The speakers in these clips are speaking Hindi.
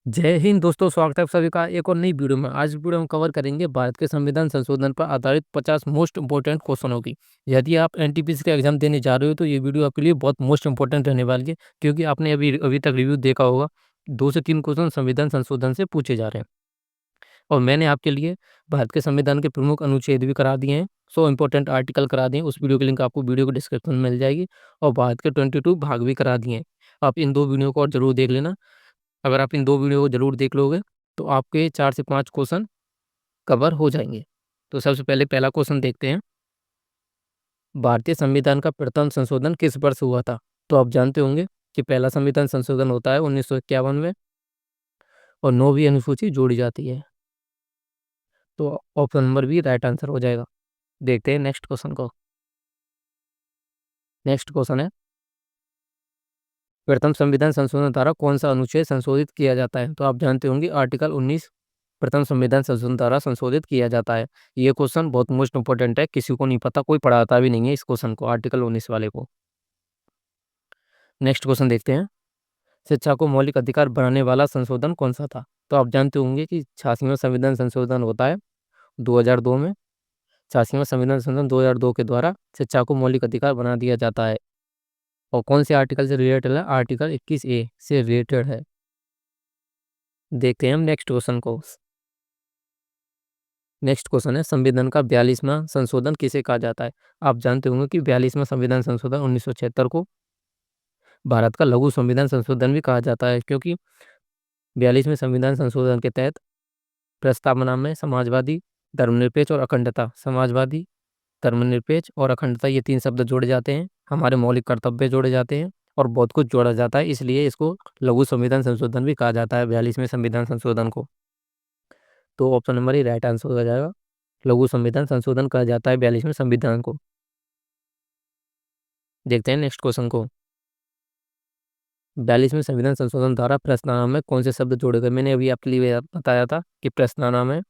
जय हिंद दोस्तों, स्वागत है आप सभी का एक और नई वीडियो में। आज वीडियो हम कवर करेंगे भारत के संविधान संशोधन पर आधारित 50 मोस्ट इंपोर्टेंट क्वेश्चनों की। यदि आप एनटीपीसी का एग्जाम देने जा रहे हो तो ये वीडियो आपके लिए बहुत मोस्ट इंपोर्टेंट रहने वाली है, क्योंकि आपने अभी अभी तक रिव्यू देखा होगा। 2 से 3 क्वेश्चन संविधान संशोधन से पूछे जा रहे हैं और मैंने आपके लिए भारत के संविधान के प्रमुख अनुच्छेद भी करा दिए हैं। 100 इंपॉर्टेंट आर्टिकल करा दिए हैं। उस वीडियो की लिंक आपको वीडियो के डिस्क्रिप्शन में मिल जाएगी। और भारत के 22 भाग भी करा दिए हैं। आप इन 2 वीडियो को और जरूर देख लेना। अगर आप इन 2 वीडियो को ज़रूर देख लोगे, तो आपके 4 से 5 क्वेश्चन कवर हो जाएँगे। तो सबसे पहले पहला क्वेश्चन देखते हैं। भारतीय संविधान का प्रथम संशोधन किस वर्ष हुआ था? तो आप जानते होंगे कि पहला संविधान संशोधन होता है 1951 में और 9वीं अनुसूची जोड़ी जाती है। तो option number B right answer हो जाएगा। देखते हैं नेक्स्ट क्वेश्चन को। नेक्स्ट क्वेश्चन है, प्रथम संविधान संशोधन द्वारा कौन-सा अनुच्छेद संशोधित किया जाता है? तो आप जानते होंगे आर्टिकल 19 प्रथम संविधान संशोधन द्वारा संशोधित किया जाता है। ये क्वेश्चन बहुत मोस्ट इंपोर्टेंट है, किसी को नहीं पता, कोई पढ़ाता भी नहीं है इस क्वेश्चन को, आर्टिकल 19 वाले को। नेक्स्ट क्वेश्चन देखते हैं। शिक्षा को मौलिक अधिकार बनाने वाला संशोधन कौन-सा था? तो आप जानते होंगे कि 86वां संविधान संशोधन होता है 2002 में। 86वां संविधान संशोधन 2002 के द्वारा शिक्षा को मौलिक अधिकार बना दिया जाता है। और कौन से आर्टिकल से रिलेटेड है? आर्टिकल 21A से रिलेटेड है। देखते हैं हम नेक्स्ट क्वेश्चन को। नेक्स्ट क्वेश्चन है, संविधान का 42वां संशोधन किसे कहा जाता है? आप जानते होंगे कि 42वां संविधान संशोधन 1976 को भारत का लघु संविधान संशोधन भी कहा जाता है, क्योंकि 42वें संविधान संशोधन के तहत प्रस्तावना में समाजवादी, धर्मनिरपेक्ष और अखंडता, समाजवादी, धर्मनिरपेक्ष और अखंडता, ये 3 शब्द जोड़े जाते हैं। हमारे मौलिक कर्तव्य जोड़े जाते हैं और बहुत कुछ जोड़ा जाता है, इसलिए इसको लघु संविधान संशोधन भी कहा जाता है 42वें संविधान संशोधन को। तो ऑप्शन नंबर ही राइट आंसर हो जाएगा। लघु संविधान संशोधन कहा जाता है 42वें संविधान को। देखते हैं नेक्स्ट क्वेश्चन को। 42वें संविधान संशोधन द्वारा प्रस्तावना में कौन से शब्द जोड़े गए? मैंने अभी आपके लिए बताया था कि प्रस्तावना में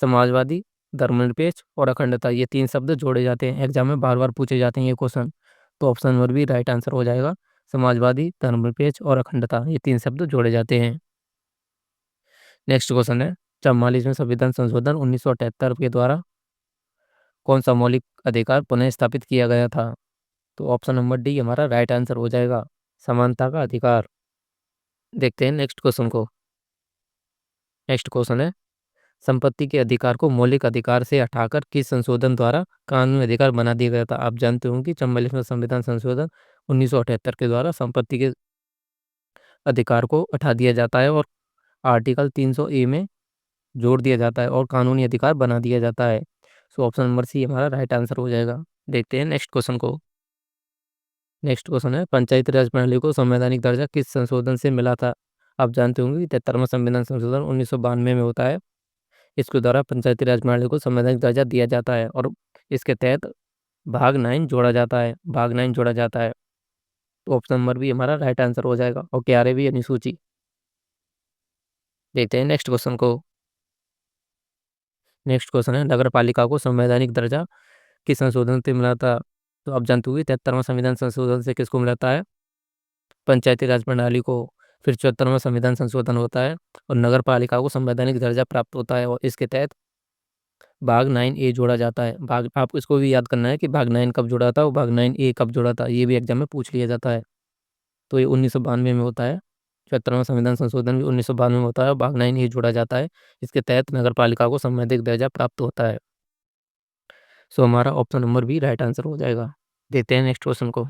समाजवादी, धर्मनिरपेक्ष और अखंडता, ये 3 शब्द जोड़े जाते हैं। एग्जाम में बार बार पूछे जाते हैं ये क्वेश्चन। तो ऑप्शन नंबर भी राइट आंसर हो जाएगा। समाजवादी, धर्मनिरपेक्ष और अखंडता, ये 3 शब्द जोड़े जाते हैं। नेक्स्ट क्वेश्चन है, 44वें संविधान संशोधन 1978 के द्वारा कौन सा मौलिक अधिकार पुनः स्थापित किया गया था? तो ऑप्शन नंबर डी हमारा राइट आंसर हो जाएगा, समानता का अधिकार। देखते हैं नेक्स्ट क्वेश्चन को। नेक्स्ट क्वेश्चन है, संपत्ति के अधिकार को मौलिक अधिकार से हटाकर किस संशोधन द्वारा कानूनी अधिकार बना दिया गया था? आप जानते होंगे कि 44वां संविधान संशोधन 1978 के द्वारा संपत्ति के अधिकार को हटा दिया जाता है और आर्टिकल 300A में जोड़ दिया जाता है और कानूनी अधिकार बना दिया जाता है। सो ऑप्शन नंबर सी हमारा राइट आंसर हो जाएगा। देखते हैं नेक्स्ट क्वेश्चन को। नेक्स्ट क्वेश्चन है, पंचायती राज प्रणाली को संवैधानिक दर्जा किस संशोधन से मिला था? आप जानते होंगे कि 73वां संविधान संशोधन 1992 में होता है। इसके द्वारा पंचायती राज प्रणाली को संवैधानिक दर्जा दिया जाता है और इसके तहत भाग 9 जोड़ा जाता है। भाग 9 जोड़ा जाता है। तो ऑप्शन नंबर भी हमारा राइट आंसर हो जाएगा और 11वीं अनुसूची। देखते हैं नेक्स्ट क्वेश्चन को। नेक्स्ट क्वेश्चन है, नगर पालिका को संवैधानिक दर्जा किस संशोधन से मिला था? तो आप जानते होंगे 73वां संविधान संशोधन से किसको मिलाता है? पंचायती राज प्रणाली को। फिर 74वां संविधान संशोधन होता है और नगर पालिका को संवैधानिक दर्जा प्राप्त होता है और इसके तहत भाग 9A जोड़ा जाता है। भाग आपको इसको भी याद करना है कि भाग 9 कब जुड़ा था और भाग 9A कब जुड़ा था, ये भी एग्जाम में पूछ लिया जाता है। तो ये 1992 में होता है। 74वां संविधान संशोधन भी 1992 में होता है और भाग 9A जोड़ा जाता है। इसके तहत नगर पालिका को संवैधानिक दर्जा प्राप्त होता है। सो हमारा ऑप्शन नंबर भी राइट आंसर हो जाएगा। देखते हैं नेक्स्ट क्वेश्चन को।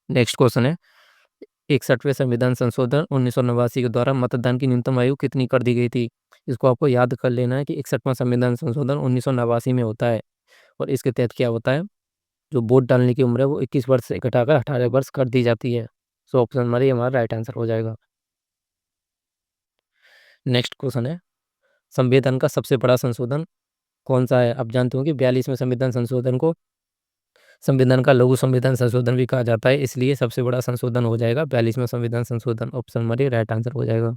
नेक्स्ट क्वेश्चन है, 61वें संविधान संशोधन 1989 के द्वारा मतदान की न्यूनतम आयु कितनी कर दी गई थी? इसको आपको याद कर लेना है कि 61वां संविधान संशोधन 1989 में होता है और इसके तहत क्या होता है, जो वोट डालने की उम्र है वो 21 वर्ष से घटाकर 18 वर्ष कर दी जाती है। सो ऑप्शन नंबर हमारा राइट आंसर हो जाएगा। नेक्स्ट क्वेश्चन है, संविधान का सबसे बड़ा संशोधन कौन सा है? आप जानते हो कि 42वें संविधान संशोधन को संविधान का लघु संविधान संशोधन भी कहा जाता है, इसलिए सबसे बड़ा संशोधन हो जाएगा 42वां संविधान संशोधन। ऑप्शन नंबर राइट आंसर हो जाएगा।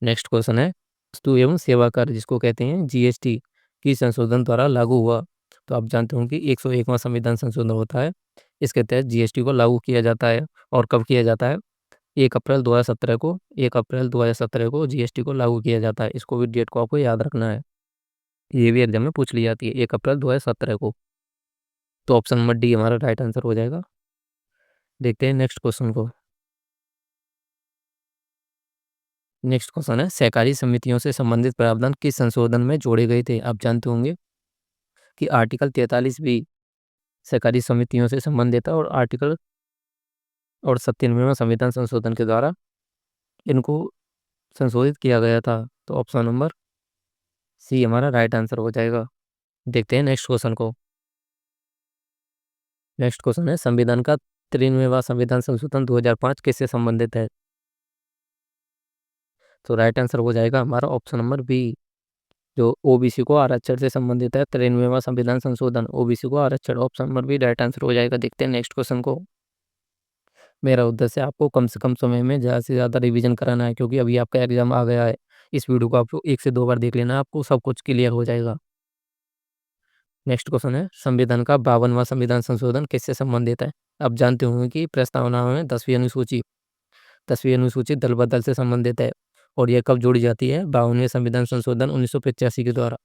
नेक्स्ट क्वेश्चन है, वस्तु एवं सेवा कर जिसको कहते हैं जीएसटी की संशोधन द्वारा लागू हुआ? तो आप जानते होंगे कि 101वां संविधान संशोधन होता है। इसके तहत जीएसटी को लागू किया जाता है और कब किया जाता है? 1 अप्रैल 2017 को जीएसटी को लागू किया जाता है। इसको भी डेट को आपको याद रखना है, ये भी एग्जाम में पूछ ली जाती है 1 अप्रैल 2017 को। तो ऑप्शन नंबर डी हमारा राइट आंसर हो जाएगा। देखते हैं नेक्स्ट क्वेश्चन को। नेक्स्ट क्वेश्चन है, सहकारी समितियों से संबंधित प्रावधान किस संशोधन में जोड़े गए थे? आप जानते होंगे कि आर्टिकल 43 भी सहकारी समितियों से संबंधित है, और आर्टिकल और 97वां संविधान संशोधन के द्वारा इनको संशोधित किया गया था। तो ऑप्शन नंबर सी हमारा राइट आंसर हो जाएगा। देखते हैं नेक्स्ट क्वेश्चन को। नेक्स्ट क्वेश्चन है, संविधान का 93वां संविधान संशोधन 2005 किससे संबंधित है? तो राइट आंसर हो जाएगा हमारा ऑप्शन नंबर बी, जो ओबीसी को आरक्षण से संबंधित है। 93वां संविधान संशोधन ओबीसी को आरक्षण, option number B right answer हो जाएगा। देखते हैं नेक्स्ट क्वेश्चन को। मेरा उद्देश्य आपको कम से कम समय में ज़्यादा से ज़्यादा रिवीजन कराना है, क्योंकि अभी आपका एग्जाम आ गया है। इस वीडियो को आपको 1 से 2 बार देख लेना, आपको सब कुछ क्लियर हो जाएगा। नेक्स्ट क्वेश्चन है, संविधान का 52वां संविधान संशोधन किससे संबंधित है? आप जानते होंगे कि प्रस्तावना में 10वीं अनुसूची दल बदल से संबंधित है, और यह कब जोड़ी जाती है? 52वें संविधान संशोधन 1985 के द्वारा।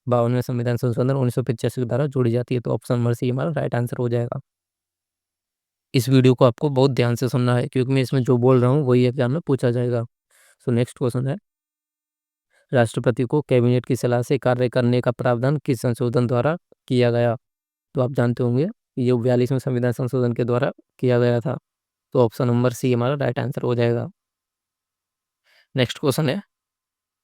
52वें संविधान संशोधन 1985 के द्वारा जोड़ी जाती है। तो ऑप्शन नंबर सी हमारा राइट आंसर हो जाएगा। इस वीडियो को आपको बहुत ध्यान से सुनना है, क्योंकि मैं इसमें जो बोल रहा हूँ वही एग्जाम में पूछा जाएगा। सो नेक्स्ट क्वेश्चन है, राष्ट्रपति को कैबिनेट की सलाह से कार्य करने का प्रावधान किस संशोधन द्वारा किया गया? तो आप जानते होंगे ये 42वें संविधान संशोधन के द्वारा किया गया था। तो ऑप्शन नंबर सी हमारा राइट आंसर हो जाएगा। नेक्स्ट क्वेश्चन है,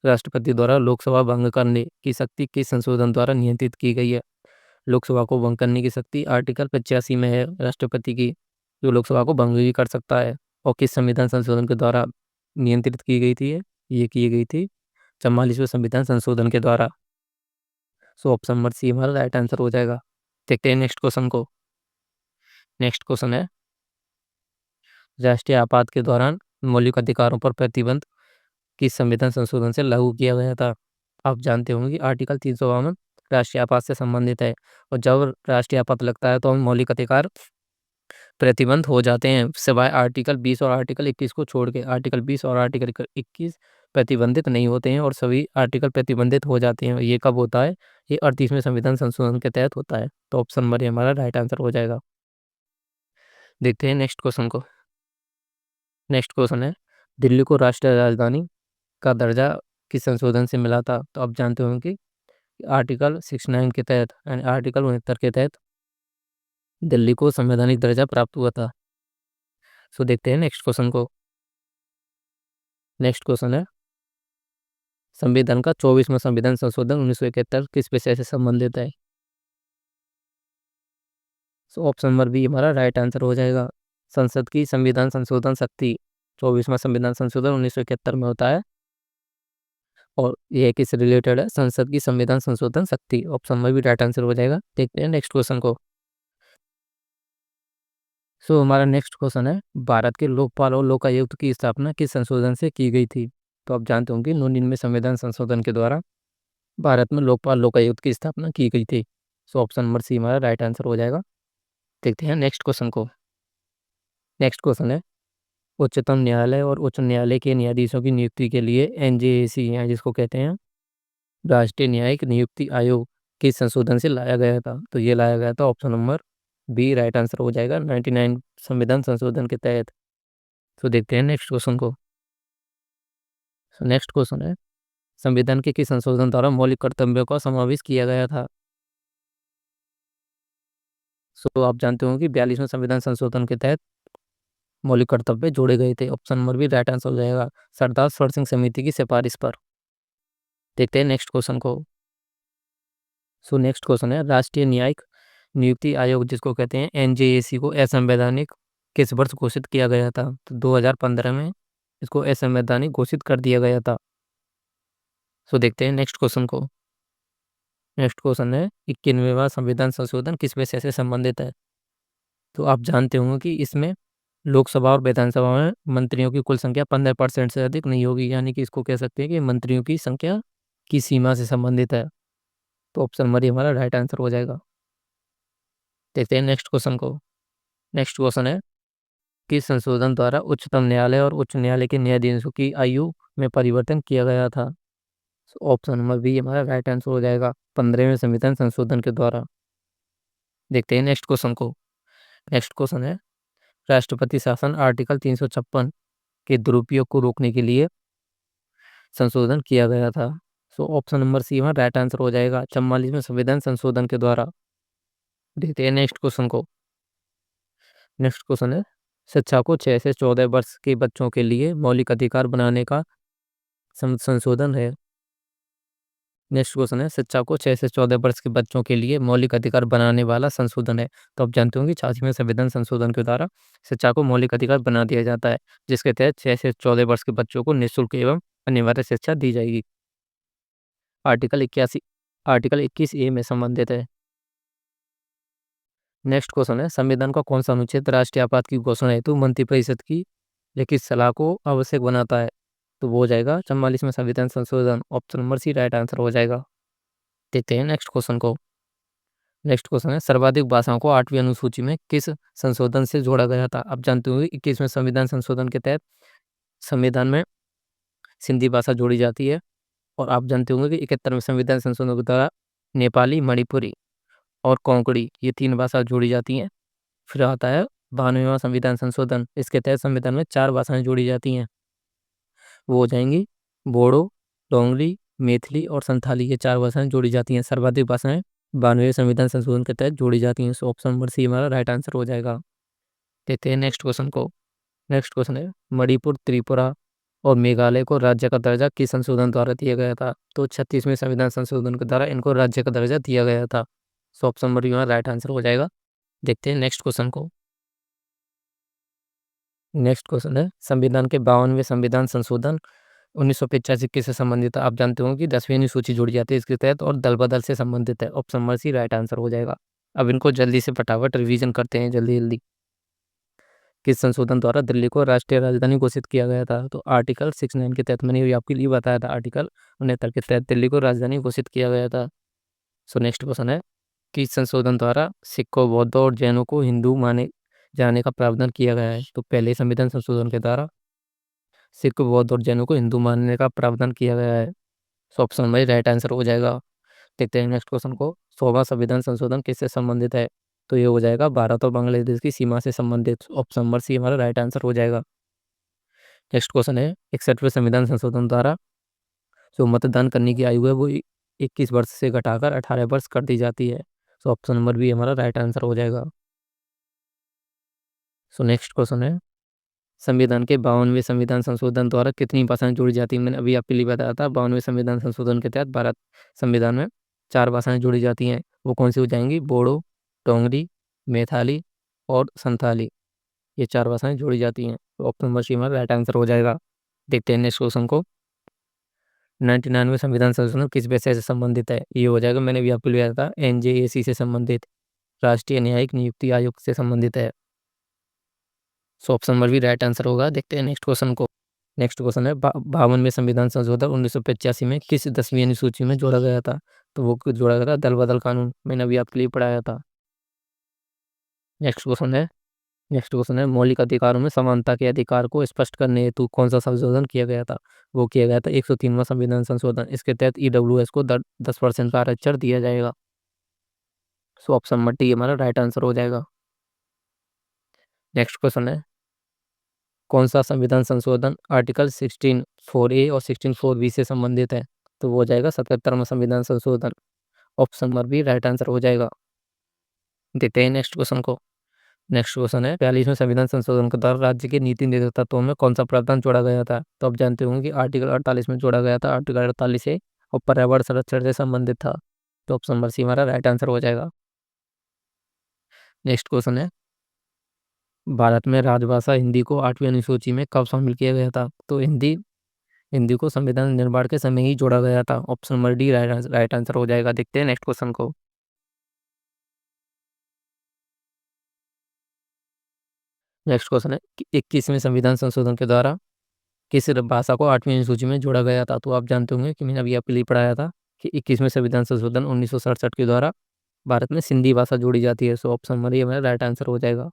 राष्ट्रपति द्वारा लोकसभा भंग करने की शक्ति किस संशोधन द्वारा नियंत्रित की गई है? लोकसभा को भंग करने की शक्ति आर्टिकल 85 में है राष्ट्रपति की, जो लोकसभा को भंग भी कर सकता है। और किस संविधान संशोधन के द्वारा नियंत्रित की गई थी? ये की गई थी 44वें संविधान संशोधन के द्वारा। सो ऑप्शन नंबर सी हमारा राइट आंसर हो जाएगा। देखते हैं नेक्स्ट क्वेश्चन को। नेक्स्ट क्वेश्चन है, राष्ट्रीय आपात के दौरान मौलिक अधिकारों पर प्रतिबंध किस संविधान संशोधन से लागू किया गया था? आप जानते होंगे कि आर्टिकल 352 राष्ट्रीय आपात से संबंधित है, और जब राष्ट्रीय आपात लगता है तो हम मौलिक अधिकार प्रतिबंध हो जाते हैं, सिवाय आर्टिकल 20 और आर्टिकल 21 को छोड़ के। आर्टिकल 20 और आर्टिकल 21 प्रतिबंधित नहीं होते हैं, और सभी आर्टिकल प्रतिबंधित हो जाते हैं। ये कब होता है? ये 38वें संविधान संशोधन के तहत होता है। तो ऑप्शन नंबर ये हमारा राइट आंसर हो जाएगा। देखते हैं नेक्स्ट क्वेश्चन को। नेक्स्ट क्वेश्चन है, दिल्ली को राष्ट्रीय राजधानी का दर्जा किस संशोधन से मिला था? तो आप जानते होंगे कि आर्टिकल 69 के तहत यानी आर्टिकल 69 के तहत दिल्ली को संवैधानिक दर्जा प्राप्त हुआ था। सो देखते हैं नेक्स्ट क्वेश्चन को। नेक्स्ट क्वेश्चन है, संविधान का 24वां संविधान संशोधन 1971 किस विषय से संबंधित है? सो ऑप्शन नंबर बी हमारा राइट आंसर हो जाएगा। संसद की संविधान संशोधन शक्ति 24वां संविधान संशोधन 1971 में होता है, और यह किससे रिलेटेड है? संसद की संविधान संशोधन शक्ति। Option number B right answer हो जाएगा। देखते हैं नेक्स्ट क्वेश्चन को। सो हमारा नेक्स्ट क्वेश्चन है, भारत के लोकपाल और लोकायुक्त की स्थापना किस संशोधन से की गई थी? तो आप जानते होंगे 99वें संविधान संशोधन के द्वारा भारत में लोकपाल लोकायुक्त की स्थापना की गई थी। सो ऑप्शन नंबर सी हमारा राइट आंसर हो जाएगा। देखते हैं नेक्स्ट क्वेश्चन को। नेक्स्ट क्वेश्चन है, उच्चतम न्यायालय और उच्च न्यायालय के न्यायाधीशों की नियुक्ति के लिए एनजेएसी या जिसको कहते हैं राष्ट्रीय न्यायिक नियुक्ति आयोग किस संशोधन से लाया गया था? तो ये लाया गया था option number B right answer हो जाएगा 99 संविधान संशोधन के तहत। तो देखते हैं नेक्स्ट क्वेश्चन को। नेक्स्ट क्वेश्चन है, संविधान के किस संशोधन द्वारा मौलिक कर्तव्यों का समावेश किया गया था? सो आप जानते हो कि 42वें संविधान संशोधन के तहत मौलिक कर्तव्य जोड़े गए थे। ऑप्शन नंबर भी राइट आंसर हो जाएगा, सरदार सवर सिंह समिति की सिफारिश पर। देखते हैं नेक्स्ट क्वेश्चन को। सो नेक्स्ट क्वेश्चन है, राष्ट्रीय न्यायिक नियुक्ति आयोग जिसको कहते हैं एनजेएसी को असंवैधानिक किस वर्ष घोषित किया गया था? तो 2015 में इसको असंवैधानिक घोषित कर दिया गया था। सो देखते हैं नेक्स्ट क्वेश्चन को। नेक्स्ट क्वेश्चन है, 91वां संविधान संशोधन किस विषय से संबंधित है? तो आप जानते होंगे कि इसमें लोकसभा और विधानसभा में मंत्रियों की कुल संख्या 15% से अधिक नहीं होगी, यानी कि इसको कह सकते हैं कि मंत्रियों की संख्या की सीमा से संबंधित है। तो ऑप्शन नंबर हमारा राइट आंसर हो जाएगा। देखते हैं नेक्स्ट क्वेश्चन को। नेक्स्ट क्वेश्चन है, किस संशोधन द्वारा उच्चतम न्यायालय और उच्च न्यायालय के न्यायाधीशों की आयु में परिवर्तन किया गया था? ऑप्शन नंबर बी हमारा राइट आंसर हो जाएगा, 15वें संविधान संशोधन के द्वारा। देखते हैं नेक्स्ट क्वेश्चन को। नेक्स्ट क्वेश्चन है, राष्ट्रपति शासन आर्टिकल 356 के दुरुपयोग को रोकने के लिए संशोधन किया गया था। ऑप्शन नंबर सी हमारा राइट आंसर हो जाएगा, 44वें संविधान संशोधन के द्वारा। देखते हैं नेक्स्ट क्वेश्चन को। नेक्स्ट क्वेश्चन है, शिक्षा को 6 से 14 वर्ष के बच्चों के लिए मौलिक अधिकार बनाने का संशोधन है। नेक्स्ट क्वेश्चन है, शिक्षा को 6 से 14 वर्ष के बच्चों के लिए मौलिक अधिकार बनाने वाला संशोधन है। तो आप जानते होंगे 86वें संविधान संशोधन के द्वारा शिक्षा को मौलिक अधिकार बना दिया जाता है, जिसके तहत 6 से 14 वर्ष के बच्चों को निःशुल्क एवं अनिवार्य शिक्षा दी जाएगी। आर्टिकल 21A में संबंधित है। नेक्स्ट क्वेश्चन है, संविधान का कौन सा अनुच्छेद राष्ट्रीय आपात की घोषणा हेतु मंत्रिपरिषद की लिखित सलाह को आवश्यक बनाता है? तो वो हो जाएगा 44वें संविधान संशोधन। Option number C right answer हो जाएगा। देखते हैं नेक्स्ट क्वेश्चन को। नेक्स्ट क्वेश्चन है, सर्वाधिक भाषाओं को 8वीं अनुसूची में किस संशोधन से जोड़ा गया था? आप जानते होंगे 21वें संविधान संशोधन के तहत संविधान में सिंधी भाषा जोड़ी जाती है, और आप जानते होंगे कि 71वें संविधान संशोधन के द्वारा नेपाली, मणिपुरी और कोंकणी ये 3 भाषा जोड़ी जाती हैं। फिर आता है 92वां संविधान संशोधन, इसके तहत संविधान में 4 भाषाएं जोड़ी जाती हैं, वो हो जाएंगी बोडो, डोंगरी, मैथिली और संथाली। ये 4 भाषाएं जोड़ी जाती हैं। सर्वाधिक भाषाएं 92वें संविधान संशोधन के तहत जोड़ी जाती हैं। ऑप्शन नंबर सी हमारा राइट आंसर हो जाएगा। देखते हैं नेक्स्ट क्वेश्चन को। नेक्स्ट क्वेश्चन है, मणिपुर, त्रिपुरा और मेघालय को राज्य का दर्जा किस संशोधन द्वारा दिया गया था? तो 36वें संविधान संशोधन के द्वारा इनको राज्य का दर्जा दिया गया था। ऑप्शन नंबर हमारा राइट आंसर हो जाएगा। देखते हैं नेक्स्ट क्वेश्चन को। नेक्स्ट क्वेश्चन है, संविधान के 52वें संविधान संशोधन 1985 किससे संबंधित है? आप जानते होंगे कि 10वीं अनुसूची जोड़ी जाती है इसके तहत, और दल बदल से संबंधित है। Option number C right answer हो जाएगा। अब इनको जल्दी से फटाफट रिवीजन करते हैं जल्दी जल्दी। किस संशोधन द्वारा दिल्ली को राष्ट्रीय राजधानी घोषित किया गया था? तो आर्टिकल 69 के तहत, मैंने आपके लिए बताया था, आर्टिकल 69 के तहत दिल्ली को राजधानी घोषित किया गया था। नेक्स्ट क्वेश्चन है, किस संशोधन द्वारा सिखों, बौद्धों और जैनों को हिंदू माने जाने का प्रावधान किया गया है? तो पहले संविधान संशोधन के द्वारा सिख, बौद्ध और जैनों को हिंदू मानने का प्रावधान किया गया है। ऑप्शन नंबर राइट आंसर हो जाएगा। देखते हैं नेक्स्ट क्वेश्चन को। 100वां संविधान संशोधन किससे संबंधित है? तो ये हो जाएगा भारत और बांग्लादेश की सीमा से संबंधित। ऑप्शन नंबर सी हमारा राइट आंसर हो जाएगा। नेक्स्ट क्वेश्चन है, 61वें संविधान संशोधन द्वारा जो मतदान करने की आयु है वो 21 वर्ष से घटाकर 18 वर्ष कर दी जाती है। ऑप्शन नंबर बी हमारा राइट आंसर हो जाएगा। नेक्स्ट क्वेश्चन है, संविधान के 52वें संविधान संशोधन द्वारा कितनी भाषाएं जोड़ी जाती हैं? मैंने अभी आपके लिए बताया था, 52वें संविधान संशोधन के तहत भारत संविधान में 4 भाषाएं जोड़ी जाती हैं। वो कौन सी हो जाएंगी? बोडो, डोंगरी, मैथिली और संथाली। ये 4 भाषाएं जोड़ी जाती हैं। तो ऑप्शन नंबर सी हमारा राइट आंसर हो जाएगा। देखते हैं नेक्स्ट क्वेश्चन को। 99वें संविधान संशोधन किस विषय से संबंधित है? ये हो जाएगा, मैंने भी आपको लिया था, NJAC से संबंधित, राष्ट्रीय न्यायिक नियुक्ति आयोग से संबंधित है। ऑप्शन नंबर भी राइट आंसर होगा। देखते हैं नेक्स्ट क्वेश्चन को। नेक्स्ट क्वेश्चन है, 52वें संविधान संशोधन 1985 में किस 10वीं अनुसूची में जोड़ा गया था? तो वो जोड़ा गया था दल बदल कानून, मैंने अभी आपके लिए पढ़ाया था। नेक्स्ट क्वेश्चन है, मौलिक अधिकारों में समानता के अधिकार को स्पष्ट करने हेतु कौन सा संशोधन किया गया था? वो किया गया था 103वां संविधान संशोधन। इसके तहत EWS को 10% का आरक्षण दिया जाएगा। ऑप्शन नंबर डी हमारा राइट आंसर हो जाएगा। नेक्स्ट क्वेश्चन है, कौन सा संविधान संशोधन आर्टिकल 16(4)A और 16(4)B से संबंधित है? तो वो हो जाएगा 77वां संविधान संशोधन। Option number B right answer हो जाएगा। देखते हैं नेक्स्ट क्वेश्चन को। नेक्स्ट क्वेश्चन है, 42वें संविधान संशोधन के द्वारा राज्य के नीति निर्धारण तत्वों में कौन सा प्रावधान जोड़ा गया था? तो आप जानते होंगे कि आर्टिकल 48 में जोड़ा गया था। आर्टिकल 48 से और पर्यावरण संरक्षण से संबंधित था। तो ऑप्शन नंबर सी हमारा राइट आंसर हो जाएगा। नेक्स्ट क्वेश्चन है, भारत में राजभाषा हिंदी को 8वीं अनुसूची में कब शामिल किया गया था? तो हिंदी को संविधान निर्माण के समय ही जोड़ा गया था। Option number D right answer हो जाएगा। देखते हैं नेक्स्ट क्वेश्चन को। नेक्स्ट क्वेश्चन है, 21वें संविधान संशोधन के द्वारा किस भाषा को 8वीं अनुसूची में जोड़ा गया था? तो आप जानते होंगे कि मैंने अभी आपके लिए पढ़ाया था कि 21वें संविधान संशोधन 1967 के द्वारा भारत में सिंधी भाषा जोड़ी जाती है। ऑप्शन नंबर ए हमारा राइट आंसर हो जाएगा।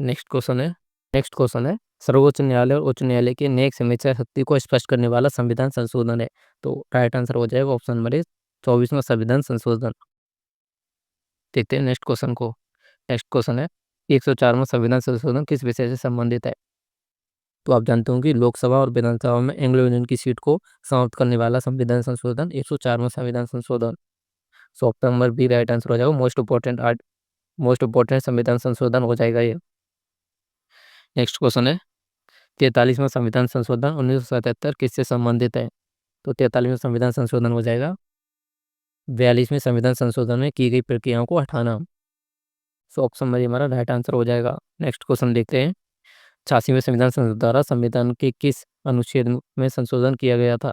नेक्स्ट क्वेश्चन है सर्वोच्च न्यायालय और उच्च न्यायालय की न्यायिक समीक्षा शक्ति को स्पष्ट करने वाला संविधान संशोधन है। तो राइट आंसर हो जाएगा ऑप्शन नंबर ए 24वां संविधान संशोधन। देखते हैं नेक्स्ट क्वेश्चन को। नेक्स्ट क्वेश्चन है 104वां संविधान संशोधन किस विषय से संबंधित है। तो आप जानते होंगे लोकसभा और विधानसभा में एंग्लो इंडियन की सीट को समाप्त करने वाला संविधान संशोधन 104वां संविधान संशोधन। So option number B right answer हो जाएगा मोस्ट इम्पोर्टेंट संविधान संशोधन हो जाएगा ये। नेक्स्ट क्वेश्चन है 43वां संविधान संशोधन 1977 किससे संबंधित है। तो 43वां संविधान संशोधन हो जाएगा 42वें संविधान संशोधन में की गई प्रक्रियाओं को हटाना। सो ऑप्शन नंबर हमारा राइट आंसर हो जाएगा। नेक्स्ट क्वेश्चन देखते हैं 86वें संविधान संशोधन द्वारा संविधान के किस अनुच्छेद में संशोधन किया गया था।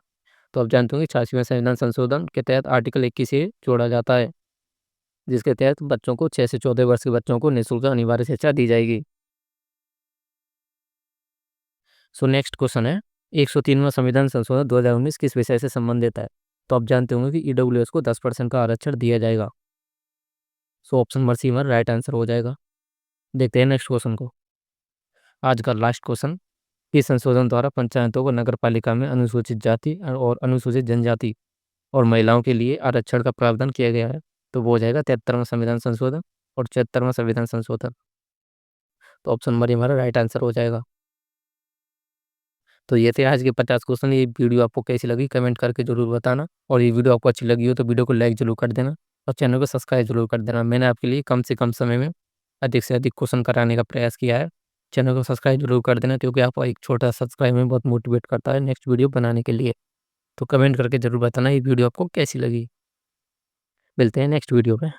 तो आप जानते होंगे 86वें संविधान संशोधन के तहत आर्टिकल 21 से जोड़ा जाता है, जिसके तहत बच्चों को 6 से 14 वर्ष के बच्चों को निःशुल्क अनिवार्य शिक्षा दी जाएगी। सो नेक्स्ट क्वेश्चन है 103वां संविधान संशोधन 2019 किस विषय से संबंधित है। तो आप जानते होंगे कि ईडब्ल्यूएस को 10% का आरक्षण दिया जाएगा। सो ऑप्शन नंबर सी हमारा राइट आंसर हो जाएगा। देखते हैं नेक्स्ट क्वेश्चन को। आज का लास्ट क्वेश्चन इस संशोधन द्वारा पंचायतों को नगर पालिका में अनुसूचित जाति और अनुसूचित जनजाति और महिलाओं के लिए आरक्षण का प्रावधान किया गया है। तो वो हो जाएगा 73वां संविधान संशोधन और 74वां संविधान संशोधन। तो ऑप्शन नंबर हमारा राइट आंसर हो जाएगा। तो ये थे आज के 50 क्वेश्चन। ये वीडियो आपको कैसी लगी कमेंट करके जरूर बताना, और ये वीडियो आपको अच्छी लगी हो तो वीडियो को लाइक जरूर कर देना और चैनल को सब्सक्राइब जरूर कर देना। मैंने आपके लिए कम से कम समय में अधिक से अधिक क्वेश्चन कराने का प्रयास किया है। चैनल को सब्सक्राइब जरूर कर देना, क्योंकि आपको एक छोटा सब्सक्राइब में बहुत मोटिवेट करता है नेक्स्ट वीडियो बनाने के लिए। तो कमेंट करके जरूर बताना ये वीडियो आपको कैसी लगी। मिलते हैं नेक्स्ट वीडियो में।